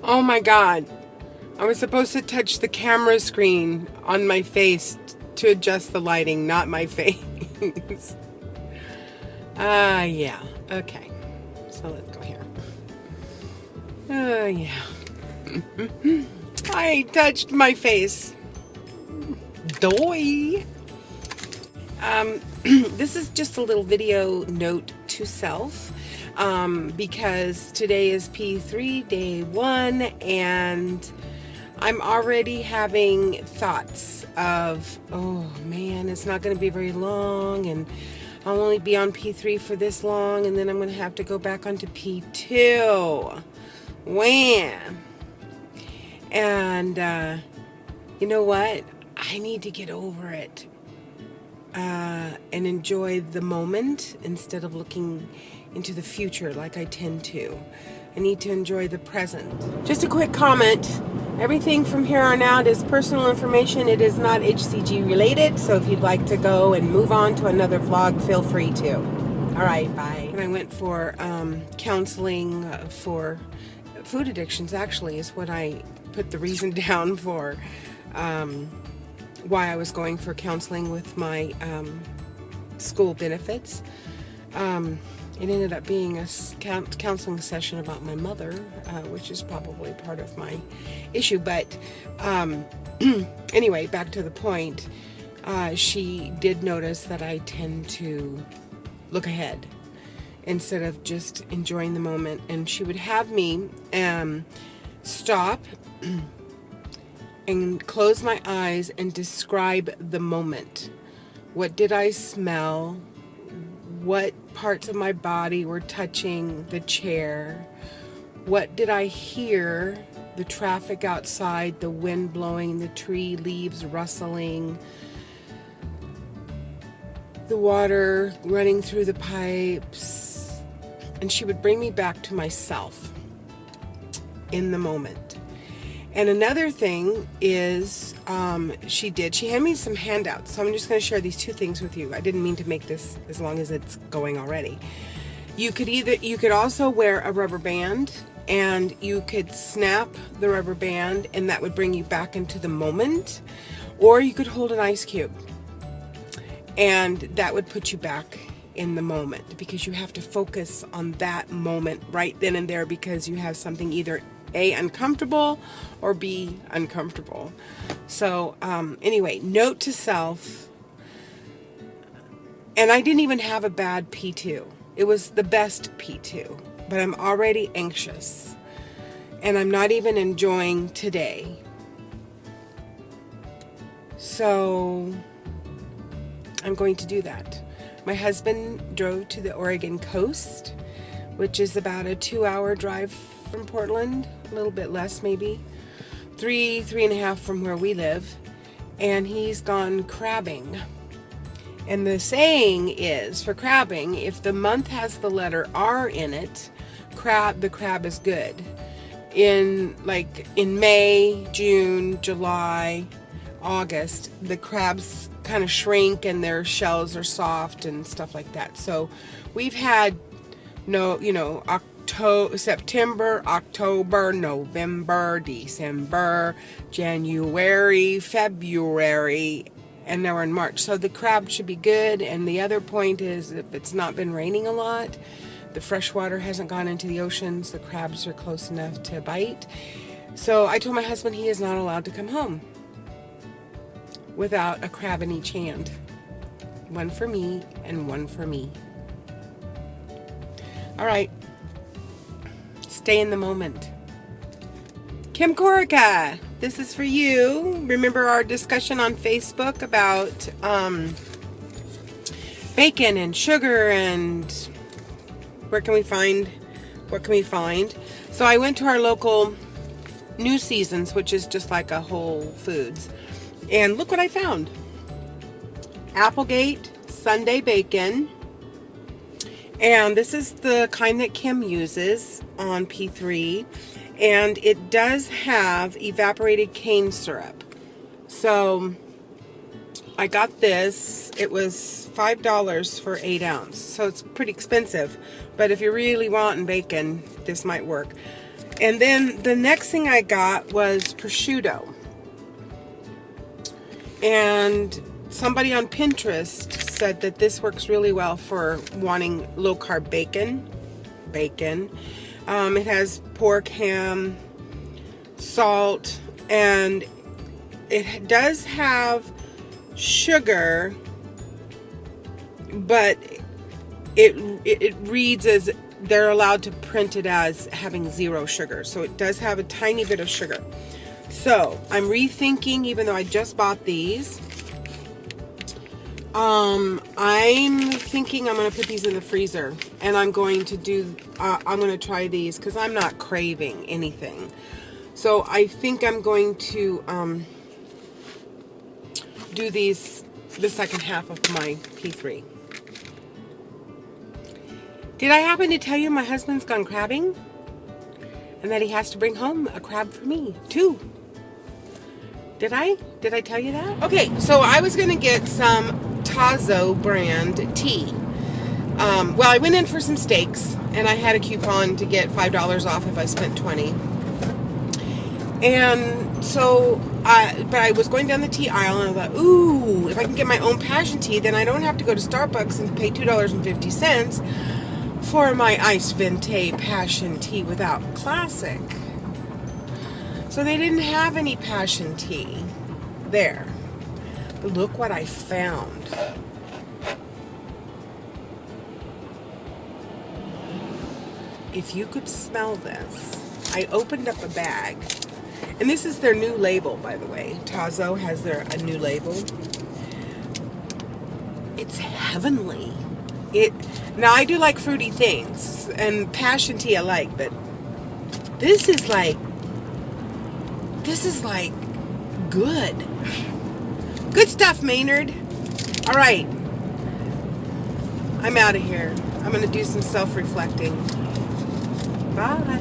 Oh my God. I was supposed to touch the camera screen on my face to adjust the lighting, not my face. Yeah. Okay. So let's go here. Yeah. I touched my face. Doy. This is just a little video note to self, because today is P3 day 1 and I'm already having thoughts of, oh man, it's not going to be very long and I'll only be on P3 for this long and then I'm going to have to go back onto P2. Wham! And you know what? I need to get over it and enjoy the moment instead of looking into the future like I tend to. I need to enjoy the present. Just a quick comment. Everything from here on out is personal information. It is not hCG related, so if you'd like to go and move on to another vlog, feel free to. All right, bye. And I went for counseling for food addictions, actually, is what I put the reason down for why I was going for counseling with my school benefits. It ended up being a counseling session about my mother, which is probably part of my issue. But anyway, back to the point. She did notice that I tend to look ahead instead of just enjoying the moment. And she would have me stop and close my eyes and describe the moment. What did I smell? What parts of my body were touching the chair? What did I hear? The traffic outside, the wind blowing, the tree leaves rustling, the water running through the pipes. And she would bring me back to myself in the moment. And another thing is, she handed me some handouts. So I'm just going to share these two things with you. I didn't mean to make this as long as it's going already. You could also wear a rubber band and you could snap the rubber band and that would bring you back into the moment. Or you could hold an ice cube and that would put you back in the moment, because you have to focus on that moment right then and there, because you have something either A, uncomfortable, or B, uncomfortable. So anyway, note to self, and I didn't even have a bad P2. It was the best P2, but I'm already anxious and I'm not even enjoying today. So I'm going to do that. My husband drove to the Oregon coast, which is about a 2-hour drive from Portland, a little bit less maybe, 3.5 from where we live, and he's gone crabbing. And the saying is, for crabbing, if the month has the letter R in it, the crab is good. In May, June, July, August, the crabs kind of shrink and their shells are soft and stuff like that. So we've had September, October, November, December, January, February, and now we're in March. So the crab should be good. And the other point is, if it's not been raining a lot, the fresh water hasn't gone into the oceans, the crabs are close enough to bite. So I told my husband he is not allowed to come home without a crab in each hand. One for me and one for me. All right. Stay in the moment. KCorica, this is for you. Remember our discussion on Facebook about bacon and sugar and what can we find? So I went to our local New Seasons, which is just like a Whole Foods. And look what I found. Applegate Sunday Bacon. And this is the kind that Kim uses on P3. And it does have evaporated cane syrup. So I got this. It was $5 for 8 ounce. So it's pretty expensive. But if you're really wanting bacon, this might work. And then the next thing I got was prosciutto. And somebody on Pinterest said that this works really well for wanting low-carb bacon. It has pork, ham, salt, and it does have sugar, but it reads as they're allowed to print it as having 0 sugar. So it does have a tiny bit of sugar. So I'm rethinking, even though I just bought these, I'm thinking I'm going to put these in the freezer, and I'm going to try these because I'm not craving anything. So I think I'm going to do these the second half of my P3. Did I happen to tell you my husband's gone crabbing? And that he has to bring home a crab for me, too. Did I tell you that? Okay, so I was going to get some TAZO brand tea. Well, I went in for some steaks, and I had a coupon to get $5 off if I spent $20. And so, but I was going down the tea aisle, and I thought, ooh, if I can get my own passion tea, then I don't have to go to Starbucks and pay $2.50 for my iced venti passion tea without classic. So they didn't have any passion tea there. But look what I found. If you could smell this. I opened up a bag. And this is their new label, by the way. TAZO has a new label. It's heavenly. Now I do like fruity things, and passion tea I like, but this is like good. Good stuff, Maynard. All right. I'm out of here. I'm going to do some self-reflecting. Bye.